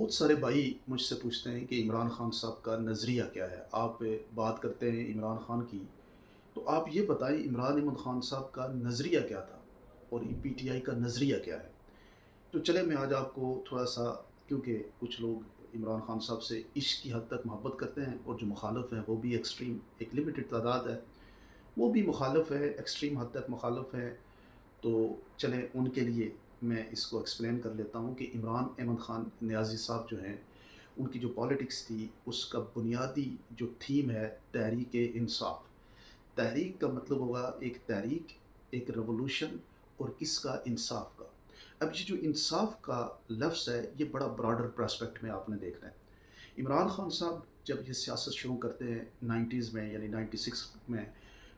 بہت سارے بھائی مجھ سے پوچھتے ہیں کہ عمران خان صاحب کا نظریہ کیا ہے؟ آپ بات کرتے ہیں عمران خان کی، تو آپ یہ بتائیں عمران احمد خان صاحب کا نظریہ کیا تھا؟ اور پی ٹی آئی کا نظریہ کیا ہے؟ تو چلیں میں آج آپ کو تھوڑا-سا، کیونکہ کچھ لوگ عمران خان صاحب سے عشق کی حد تک محبت کرتے ہیں اور جو مخالف ہیں وہ بھی ایکسٹریم ایک لمیٹڈ تعداد ہے، وہ بھی مخالف ہے، ایکسٹریم حد تک مخالف ہے، تو چلیں ان کے لیے میں اس کو ایکسپلین کر لیتا ہوں کہ عمران احمد خان نیازی صاحب جو ہیں، ان کی جو پالیٹکس تھی اس کا بنیادی جو تھیم ہے تحریک انصاف۔ تحریک کا مطلب ہوگا ایک تحریک، ایک ریولوشن، اور کس کا؟ انصاف کا۔ اب یہ جو انصاف کا لفظ ہے یہ بڑا براڈر پراسپیکٹ میں آپ نے دیکھنا ہے۔ عمران خان صاحب جب یہ سیاست شروع کرتے ہیں 90s میں، یعنی 96 میں،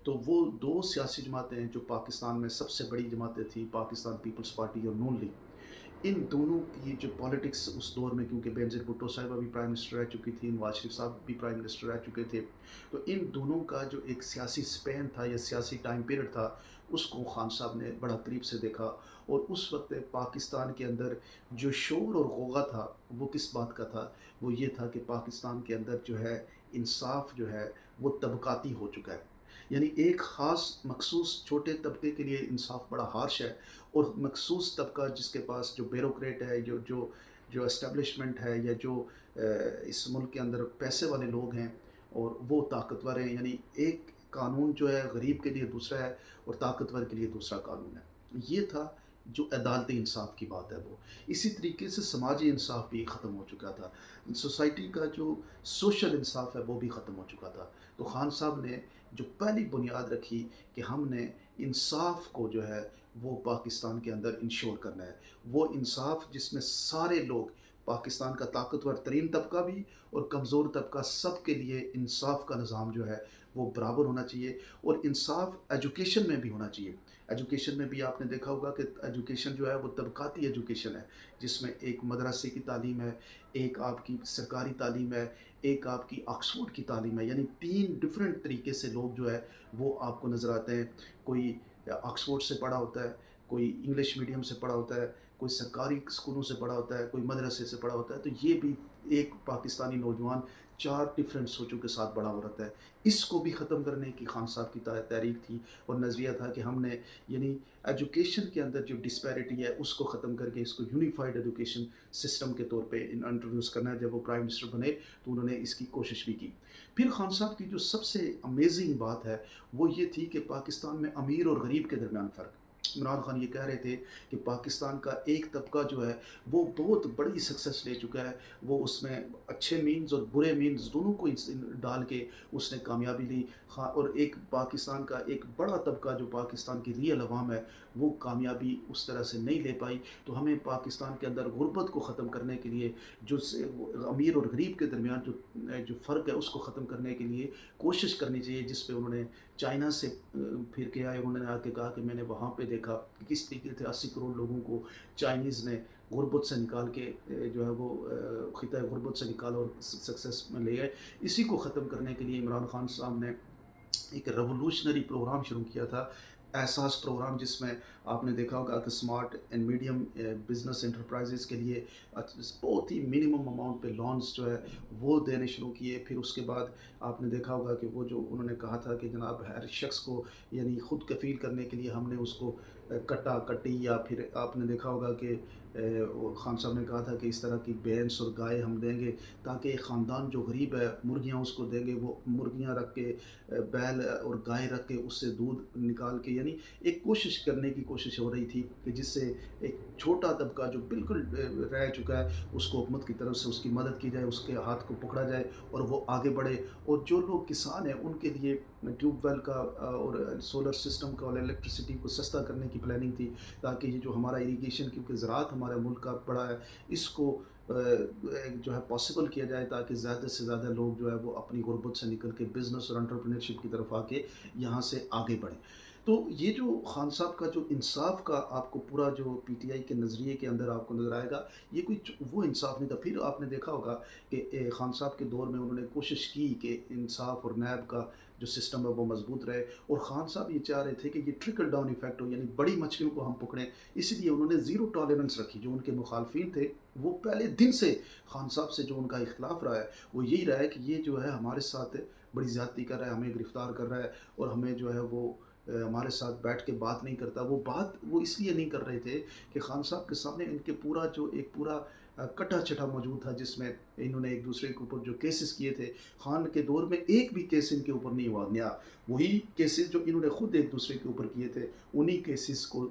تو وہ دو سیاسی جماعتیں ہیں جو پاکستان میں سب سے بڑی جماعتیں تھیں، پاکستان پیپلز پارٹی اور نون لیگ۔ ان دونوں کی جو پالیٹکس اس دور میں، کیونکہ بینظیر بھٹو صاحبہ بھی پرائم منسٹر رہ چکی تھی، نواز شریف صاحب بھی پرائم منسٹر رہ چکے تھے، تو ان دونوں کا جو ایک سیاسی سپین تھا یا سیاسی ٹائم پیریڈ تھا، اس کو خان صاحب نے بڑا قریب سے دیکھا۔ اور اس وقت پاکستان کے اندر جو شور اور غوغا تھا وہ کس بات کا تھا؟ وہ یہ تھا کہ پاکستان کے اندر جو ہے انصاف جو ہے وہ طبقاتی ہو چکا ہے، یعنی ایک خاص مخصوص چھوٹے طبقے کے لیے انصاف بڑا ہارش ہے، اور مخصوص طبقہ جس کے پاس جو بیوروکریٹ ہے، جو اسٹیبلشمنٹ ہے، یا جو اس ملک کے اندر پیسے والے لوگ ہیں اور وہ طاقتور ہیں، یعنی ایک قانون جو ہے غریب کے لیے دوسرا ہے اور طاقتور کے لیے دوسرا قانون ہے۔ یہ تھا جو عدالتی انصاف کی بات ہے وہ۔ اسی طریقے سے سماجی انصاف بھی ختم ہو چکا تھا، سوسائٹی کا جو سوشل انصاف ہے وہ بھی ختم ہو چکا تھا۔ تو خان صاحب نے جو پہلی بنیاد رکھی کہ ہم نے انصاف کو جو ہے وہ پاکستان کے اندر انشور کرنا ہے، وہ انصاف جس میں سارے لوگ، پاکستان کا طاقتور ترین طبقہ بھی اور کمزور طبقہ، سب کے لیے انصاف کا نظام جو ہے وہ برابر ہونا چاہیے، اور انصاف ایجوکیشن میں بھی ہونا چاہیے۔ ایجوکیشن میں بھی آپ نے دیکھا ہوگا کہ ایجوکیشن جو ہے وہ طبقاتی ایجوکیشن ہے، جس میں ایک مدرسے کی تعلیم ہے، ایک آپ کی سرکاری تعلیم ہے، ایک آپ کی آکسفورڈ کی تعلیم ہے، یعنی تین ڈفرینٹ طریقے سے لوگ جو ہے وہ آپ کو نظر آتے ہیں۔ کوئی آکسفورڈ سے پڑھا ہوتا ہے، کوئی انگلش میڈیم سے پڑھا ہوتا ہے، کوئی سرکاری اسکولوں سے پڑھا ہوتا ہے، کوئی مدرسے سے پڑھا ہوتا ہے، تو یہ بھی ایک پاکستانی نوجوان چار ڈفرینٹ سوچوں کے ساتھ بڑا ہو رہتا ہے۔ اس کو بھی ختم کرنے کی خان صاحب کی تحریک تھی اور نظریہ تھا کہ ہم نے یعنی ایجوکیشن کے اندر جو ڈسپیرٹی ہے اس کو ختم کر کے اس کو یونیفائڈ ایجوکیشن سسٹم کے طور پہ انٹروڈیوس کرنا ہے۔ جب وہ پرائم منسٹر بنے تو انہوں نے اس کی کوشش بھی کی۔ پھر خان صاحب کی جو سب سے امیزنگ بات ہے وہ یہ تھی کہ پاکستان میں امیر اور غریب کے درمیان فرق۔ عمران خان یہ کہہ رہے تھے کہ پاکستان کا ایک طبقہ جو ہے وہ بہت بڑی سکسیس لے چکا ہے، وہ اس میں اچھے مینز اور برے مینز دونوں کو ڈال کے اس نے کامیابی لی، اور ایک پاکستان کا ایک بڑا طبقہ جو پاکستان کی ریئل عوام ہے وہ کامیابی اس طرح سے نہیں لے پائی۔ تو ہمیں پاکستان کے اندر غربت کو ختم کرنے کے لیے، جو امیر اور غریب کے درمیان جو فرق ہے اس کو ختم کرنے کے لیے کوشش کرنی چاہیے، جس پہ انہوں نے چائنا سے پھر کے آئے، انہوں نے آ کے کہا کہ میں نے وہاں پہ دیکھا کہ کس طریقے سے 80 کروڑ لوگوں کو چائنیز نے غربت سے نکال کے جو ہے وہ خطۂ غربت سے نکالا اور سکسیس میں لے گئے۔ اسی کو ختم کرنے کے لیے عمران خان صاحب نے ایک ریولوشنری پروگرام شروع کیا تھا، احساس پروگرام، جس میں آپ نے دیکھا ہوگا کہ smart and medium business enterprises کے لیے بہت ہی منیمم اماؤنٹ پہ لونز جو ہے وہ دینے شروع کیے۔ پھر اس کے بعد آپ نے دیکھا ہوگا کہ وہ جو انہوں نے کہا تھا کہ جناب ہر شخص کو یعنی خود کفیل کرنے کے لیے ہم نے اس کو کٹا کٹی، یا پھر آپ نے دیکھا ہوگا کہ خان صاحب نے کہا تھا کہ اس طرح کی بھینس اور گائے ہم دیں گے تاکہ ایک خاندان جو غریب ہے مرغیاں اس کو دیں گے، وہ مرغیاں رکھ کے بیل اور گائے رکھ کے اس سے دودھ نکال کے، یعنی ایک کوشش کرنے کی کوشش ہو رہی تھی کہ جس سے ایک چھوٹا طبقہ جو بالکل رہ چکا ہے اس کو حکومت کی طرف سے اس کی مدد کی جائے، اس کے ہاتھ کو پکڑا جائے اور وہ آگے بڑھے۔ اور جو لوگ کسان ہیں ان کے لیے ٹیوب ویل کا اور سولر سسٹم کا اور الیکٹریسٹی کو سستا کرنے کی پلاننگ تھی، تاکہ یہ جو ہمارا اریگیشن، کیونکہ زراعت ہمارے ملک کا بڑا ہے، اس کو جو ہے پاسبل کیا جائے تاکہ زیادہ سے زیادہ لوگ جو ہے وہ اپنی غربت سے نکل کے بزنس اور انٹرپرینرشپ کی طرف آ کے یہاں سے آگے بڑھیں۔ تو یہ جو خان صاحب کا جو انصاف کا آپ کو پورا جو پی ٹی آئی کے نظریے کے اندر آپ کو نظر آئے گا، یہ کوئی وہ انصاف نہیں تھا۔ پھر آپ نے دیکھا ہوگا کہ خان صاحب کے دور میں انہوں نے کوشش کی کہ انصاف اور نیب کا جو سسٹم ہے وہ مضبوط رہے، اور خان صاحب یہ چاہ رہے تھے کہ یہ ٹرکل ڈاؤن ایفیکٹ ہو، یعنی بڑی مچھلیوں کو ہم پکڑیں۔ اس لیے انہوں نے زیرو ٹالرنس رکھی۔ جو ان کے مخالفین تھے وہ پہلے دن سے خان صاحب سے جو ان کا اختلاف رہا ہے وہ یہی رہا ہے کہ یہ جو ہے ہمارے ساتھ بڑی زیادتی کر رہا ہے، ہمیں گرفتار کر رہا ہے، اور ہمیں جو ہے وہ ہمارے ساتھ بیٹھ کے بات نہیں کرتا۔ وہ بات وہ اس لیے نہیں کر رہے تھے کہ خان صاحب کے سامنے ان کے پورا جو ایک پورا کٹا چٹا موجود تھا، جس میں انہوں نے ایک دوسرے کے اوپر جو کیسز کیے تھے، خان کے دور میں ایک بھی کیس ان کے اوپر نہیں ہوا نیا۔ وہی کیسز جو انہوں نے خود ایک دوسرے کے اوپر کیے تھے، انہی کیسز کو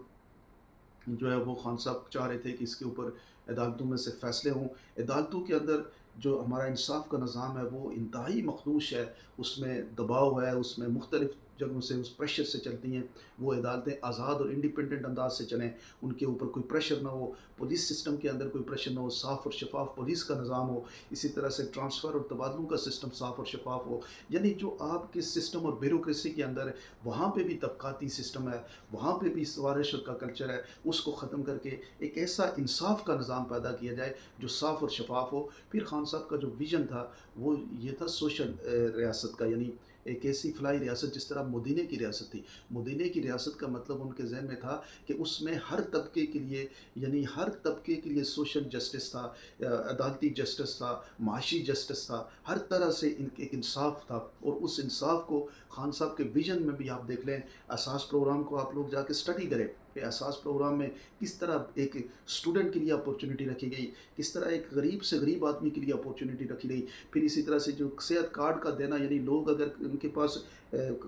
جو ہے وہ خان صاحب چاہ رہے تھے کہ اس کے اوپر عدالتوں میں سے فیصلے ہوں۔ عدالتوں کے اندر جو ہمارا انصاف کا نظام ہے وہ انتہائی مخدوش ہے، اس میں دباؤ ہے، اس میں مختلف جگہوں سے اس پریشر سے چلتی ہیں۔ وہ عدالتیں آزاد اور انڈیپینڈنٹ انداز سے چلیں، ان کے اوپر کوئی پریشر نہ ہو، پولیس سسٹم کے اندر کوئی پریشر نہ ہو، صاف اور شفاف پولیس کا نظام ہو، اسی طرح سے ٹرانسفر اور تبادلوں کا سسٹم صاف اور شفاف ہو۔ یعنی جو آپ کے سسٹم اور بیوروکریسی کے اندر ہے، وہاں پہ بھی طبقاتی سسٹم ہے، وہاں پہ بھی سوارش کا کلچر ہے، اس کو ختم کر کے ایک ایسا انصاف کا نظام پیدا کیا جائے جو صاف اور شفاف ہو۔ پھر خان صاحب کا جو ویژن تھا وہ یہ تھا سوشل ریاست کا، یعنی ایک ایسی فلاحی ریاست جس طرح مدینہ کی ریاست تھی۔ مدینہ کی ریاست کا مطلب ان کے ذہن میں تھا کہ اس میں ہر طبقے کے لیے، یعنی ہر طبقے کے لیے سوشل جسٹس تھا، عدالتی جسٹس تھا، معاشی جسٹس تھا، ہر طرح سے ایک انصاف تھا۔ اور اس انصاف کو خان صاحب کے ویژن میں بھی آپ دیکھ لیں، اساس پروگرام کو آپ لوگ جا کے اسٹڈی کریں کہ اساس پروگرام میں کس طرح ایک اسٹوڈنٹ کے لیے اپورچونیٹی رکھی گئی، کس طرح ایک غریب سے غریب آدمی کے لیے اپورچونیٹی رکھی گئی۔ پھر اسی طرح سے جو صحت کارڈ کا دینا، یعنی لوگ اگر ان کے پاس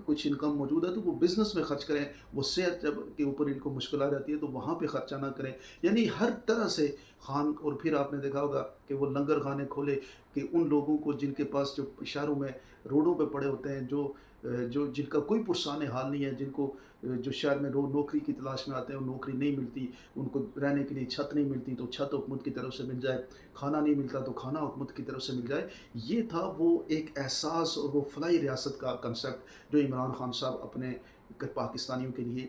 کچھ انکم موجود ہے تو وہ بزنس میں خرچ کریں، وہ صحت جب کے اوپر ان کو مشکل آ جاتی ہے تو وہاں پہ خرچہ نہ کریں۔ یعنی ہر طرح سے خان، اور پھر آپ نے دیکھا ہوگا کہ وہ لنگر خانے کھولے کہ ان لوگوں کو جن کے پاس جو شہروں میں روڈوں پہ پڑے ہوتے ہیں، جو جن کا کوئی پرسان حال نہیں ہے، جن کو جو شہر میں نوکری کی تلاش میں آتے ہیں، وہ نوکری نہیں ملتی، ان کو رہنے کے لیے چھت نہیں ملتی تو چھت حکومت کی طرف سے مل جائے، کھانا نہیں ملتا تو کھانا حکومت کی طرف سے مل جائے۔ یہ تھا وہ ایک احساس اور وہ فلاحی ریاست کا کنسیپٹ جو عمران خان صاحب اپنے پاکستانیوں کے لیے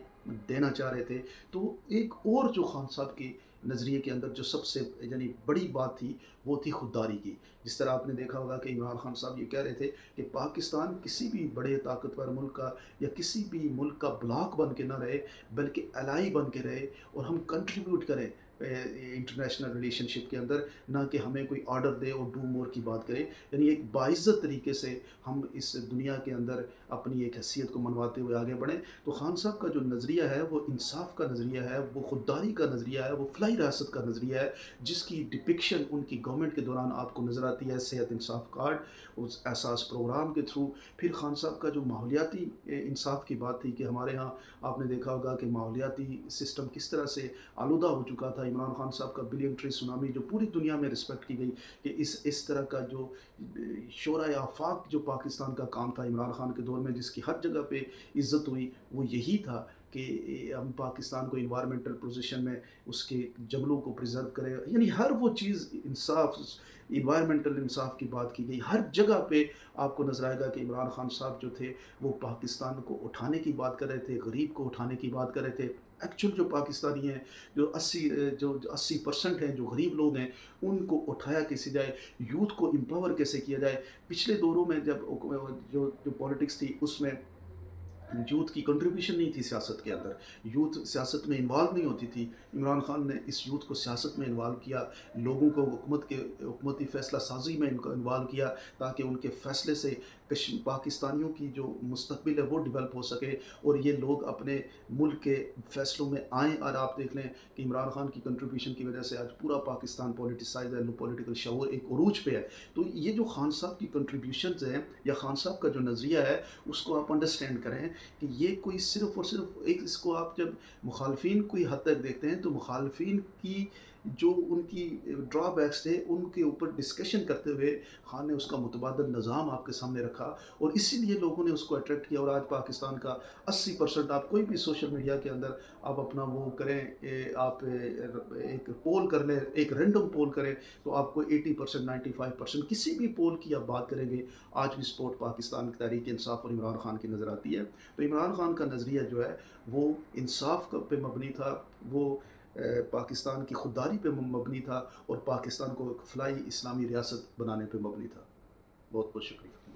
دینا چاہ رہے تھے۔ تو ایک اور جو خان صاحب کے نظریے کے اندر جو سب سے یعنی بڑی بات تھی وہ تھی خودداری کی۔ جس طرح آپ نے دیکھا ہوگا کہ عمران خان صاحب یہ کہہ رہے تھے کہ پاکستان کسی بھی بڑے طاقتور ملک کا یا کسی بھی ملک کا بلاک بن کے نہ رہے، بلکہ الائی بن کے رہے، اور ہم کنٹریبیوٹ کریں انٹرنیشنل ریلیشن شپ کے اندر، نہ کہ ہمیں کوئی آرڈر دے اور ڈو مور کی بات کرے۔ یعنی ایک باعزت طریقے سے ہم اس دنیا کے اندر اپنی ایک حیثیت کو منواتے ہوئے آگے بڑھیں۔ تو خان صاحب کا جو نظریہ ہے وہ انصاف کا نظریہ ہے، وہ خودداری کا نظریہ ہے، وہ فلاحی ریاست کا نظریہ ہے، جس کی ڈپکشن ان کی گورنمنٹ کے دوران آپ کو نظر آتی ہے، صحت انصاف کارڈ، اس احساس پروگرام کے تھرو۔ پھر خان صاحب کا جو ماحولیاتی انصاف کی بات تھی کہ ہمارے ہاں آپ نے دیکھا ہوگا کہ ماحولیاتی سسٹم کس طرح سے آلودہ ہو چکا تھا۔ عمران خان صاحب کا بلین ٹری سونامی جو پوری دنیا میں رسپیکٹ کی گئی، کہ اس طرح کا جو شورائے آفاق جو پاکستان کا کام تھا عمران خان کے دور میں، جس کی ہر جگہ پہ عزت ہوئی، وہ یہی تھا کہ ہم پاکستان کو انوائرمنٹل پوزیشن میں اس کے جنگلوں کو پریزرو کریں۔ یعنی ہر وہ چیز انصاف، انوائرمنٹل انصاف کی بات کی گئی۔ ہر جگہ پہ آپ کو نظر آئے گا کہ عمران خان صاحب جو تھے وہ پاکستان کو اٹھانے کی بات کر رہے تھے، غریب کو اٹھانے کی بات کر رہے تھے۔ ایکچوئل جو پاکستانی ہیں، جو 80% ہیں جو غریب لوگ ہیں، ان کو اٹھایا کیسے جائے، یوتھ کو امپاور کیسے کیا جائے۔ پچھلے دوروں میں جب جو پالیٹکس تھی اس میں یوتھ کی کنٹریبیوشن نہیں تھی سیاست کے اندر، یوتھ سیاست میں انوالو نہیں ہوتی تھی۔ عمران خان نے اس یوتھ کو سیاست میں انوالو کیا، لوگوں کو حکومتی فیصلہ سازی میں ان کو انوالو کیا، تاکہ ان کے فیصلے سے پاکستانیوں کی جو مستقبل ہے وہ ڈیولپ ہو سکے، اور یہ لوگ اپنے ملک کے فیصلوں میں آئیں۔ اور آپ دیکھ لیں کہ عمران خان کی کنٹریبیوشن کی وجہ سے آج پورا پاکستان پولیٹیسائز ہے، پولیٹیکل شعور ایک عروج پہ ہے۔ تو یہ جو خان صاحب کی کنٹریبیوشنز ہیں یا خان صاحب کا جو نظریہ ہے، اس کو آپ انڈرسٹینڈ کریں کہ یہ کوئی صرف اور صرف ایک، اس کو آپ جب مخالفین کوئی حد تک دیکھتے ہیں تو مخالفین کی جو ان کی ڈرا بیکس تھے ان کے اوپر ڈسکشن کرتے ہوئے خان نے اس کا متبادل نظام آپ کے سامنے رکھا، اور اسی لیے لوگوں نے اس کو اٹریکٹ کیا۔ اور آج پاکستان کا 80% آپ کوئی بھی سوشل میڈیا کے اندر آپ اپنا وہ کریں، آپ ایک پول کر لیں، ایک رینڈم پول کریں، تو آپ کو 80%، 95% کسی بھی پول کی آپ بات کریں گے، آج بھی سپورٹ پاکستان کی تحریک انصاف اور عمران خان کی نظر آتی ہے۔ تو عمران خان کا نظریہ جو ہے وہ انصاف پہ مبنی تھا، وہ پاکستان کی خودداری پہ مبنی تھا، اور پاکستان کو ایک فلاحی اسلامی ریاست بنانے پہ مبنی تھا۔ بہت بہت شکریہ۔